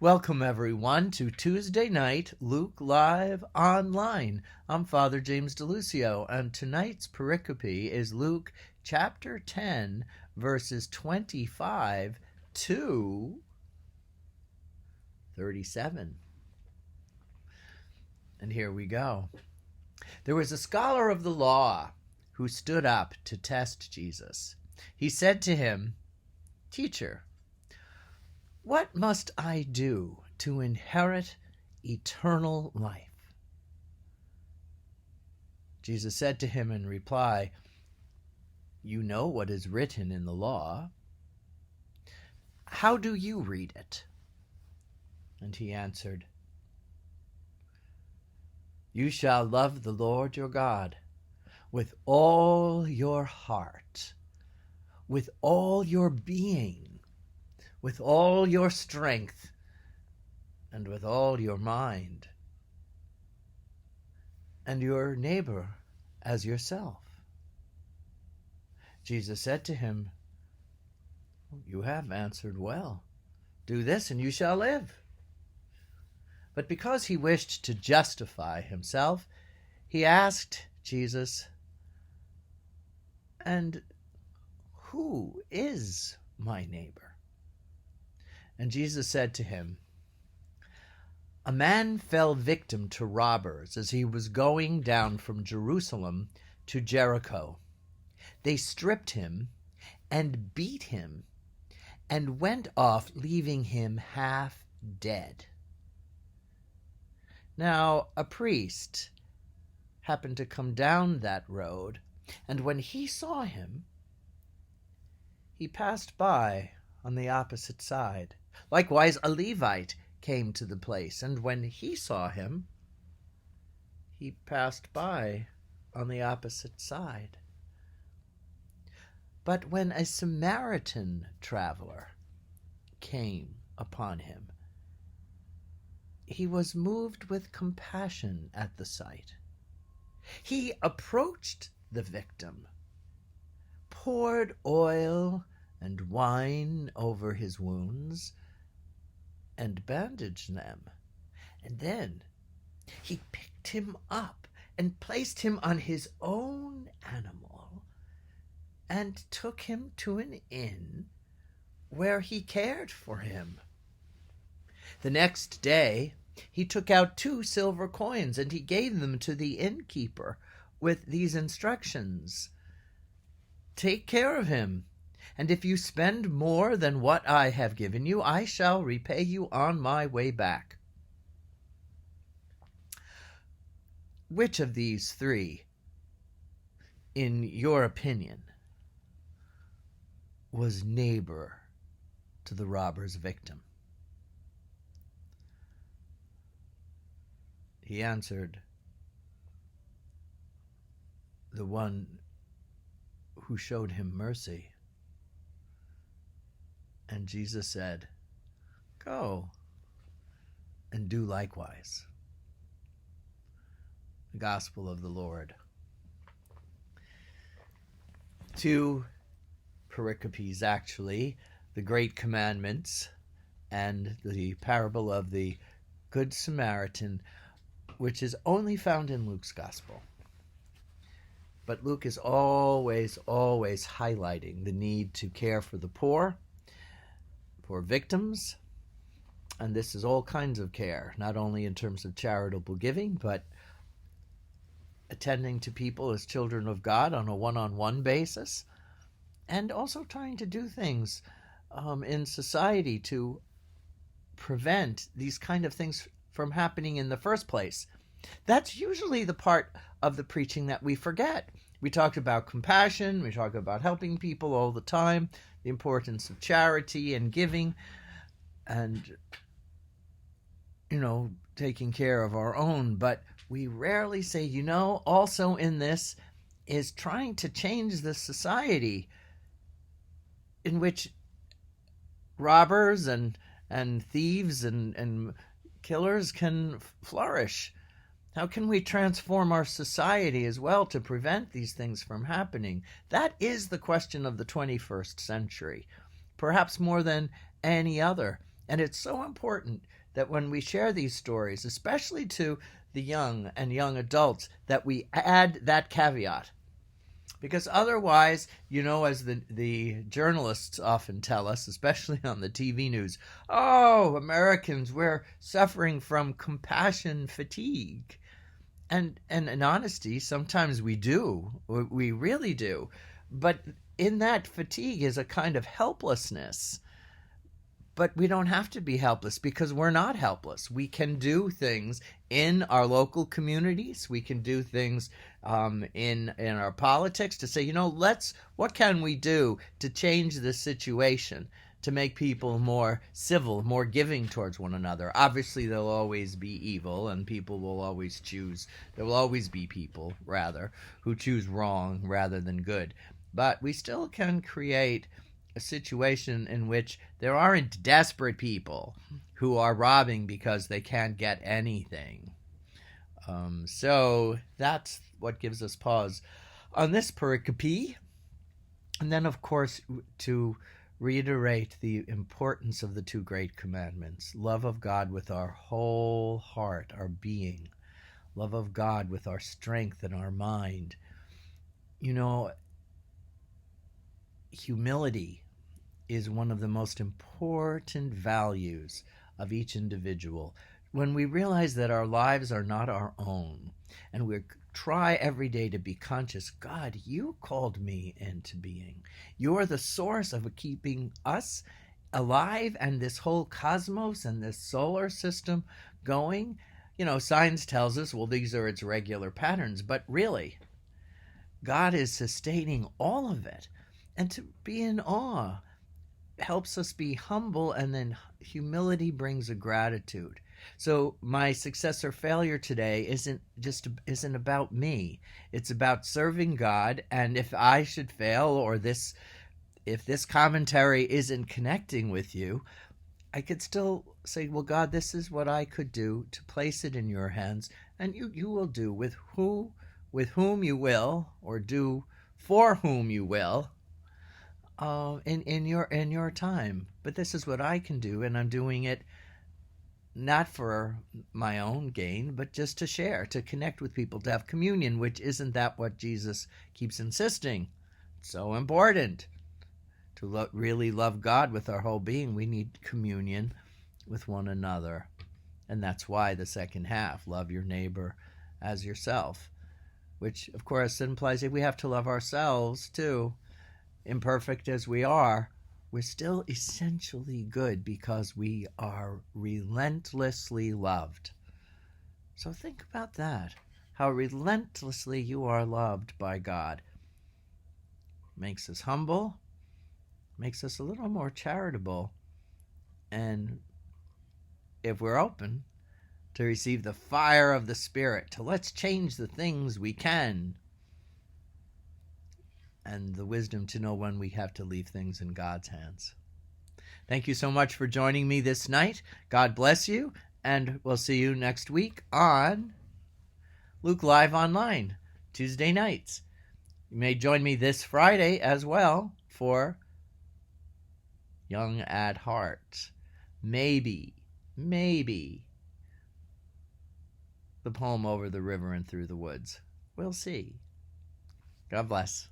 Welcome, everyone, to Tuesday Night Luke Live Online. I'm Father James DeLucio, and tonight's pericope is Luke chapter 10, verses 25 to 37. And here we go. There was a scholar of the law who stood up to test Jesus. He said to him, "Teacher, what must I do to inherit eternal life?" Jesus said to him in reply, "You know what is written in the law. How do you read it?" And he answered, "You shall love the Lord your God with all your heart, with all your being, with all your strength, and with all your mind, and your neighbor as yourself." Jesus said to him, "You have answered well. Do this and you shall live." But because he wished to justify himself, he asked Jesus, "And who is my neighbor?" And Jesus said to him, "A man fell victim to robbers as he was going down from Jerusalem to Jericho. They stripped him and beat him and went off, leaving him half dead. Now a priest happened to come down that road, and when he saw him, he passed by on the opposite side. Likewise, a Levite came to the place, and when he saw him, he passed by on the opposite side. But when a Samaritan traveler came upon him, he was moved with compassion at the sight. He approached the victim, poured oil and wine over his wounds, and bandaged them. And then he picked him up and placed him on his own animal and took him to an inn where he cared for him. The next day he took out 2 silver coins, and he gave them to the innkeeper with these instructions: 'Take care of him, and if you spend more than what I have given you, I shall repay you on my way back.' Which of these 3, in your opinion, was neighbor to the robber's victim?" He answered, "The one who showed him mercy." And Jesus said, "Go and do likewise." The Gospel of the Lord. 2 pericopes, actually, the Great Commandments and the parable of the Good Samaritan, which is only found in Luke's Gospel. But Luke is always highlighting the need to care for the poor victims, and this is all kinds of care, not only in terms of charitable giving, but attending to people as children of God on a one-on-one basis, and also trying to do things in society to prevent these kind of things from happening in the first place. That's usually the part of the preaching that we forget. We talk about compassion, we talk about helping people all the time, the importance of charity and giving, and, taking care of our own. But we rarely say, also in this is trying to change the society in which robbers and thieves and killers can flourish. How can we transform our society as well to prevent these things from happening? That is the question of the 21st century, perhaps more than any other. And it's so important that when we share these stories, especially to the young and young adults, that we add that caveat. Because otherwise, as the journalists often tell us, especially on the TV news, oh, Americans, we're suffering from compassion fatigue. And in honesty, sometimes we do. We really do. But in that fatigue is a kind of helplessness. But we don't have to be helpless because we're not helpless. We can do things in our local communities. We can do things in our politics to say, what can we do to change this situation, to make people more civil, more giving towards one another? Obviously, there'll always be evil, and people will always choose. There will always be people, rather, who choose wrong rather than good. But we still can create a situation in which there aren't desperate people who are robbing because they can't get anything. So that's what gives us pause on this pericope. And then, of course, to reiterate the importance of the two great commandments: love of God with our whole heart, our being, love of God with our strength and our mind. Humility is one of the most important values of each individual. When we realize that our lives are not our own, and we try every day to be conscious, God, you called me into being. You're the source of keeping us alive and this whole cosmos and this solar system going. Science tells us, well, these are its regular patterns, but really, God is sustaining all of it. And to be in awe helps us be humble, and then humility brings a gratitude. So my success or failure today isn't about me. It's about serving God, and if I should fail, or if this commentary isn't connecting with you, I could still say, well, God, this is what I could do to place it in your hands, and you will do with whom you will, or do for whom you will. In your time. But this is what I can do, and I'm doing it not for my own gain, but just to share, to connect with people, to have communion, which isn't that what Jesus keeps insisting? It's so important. To really love God with our whole being, we need communion with one another. And that's why the second half, love your neighbor as yourself, which of course implies that we have to love ourselves too. Imperfect as we are, we're still essentially good because we are relentlessly loved. So think about that, how relentlessly you are loved by God. Makes us humble, makes us a little more charitable, and if we're open to receive the fire of the Spirit, to let's change the things we can, and the wisdom to know when we have to leave things in God's hands. Thank you so much for joining me this night. God bless you, and we'll see you next week on Luke Live Online, Tuesday nights. You may join me this Friday as well for Young at Heart. Maybe the poem Over the River and Through the Woods. We'll see. God bless.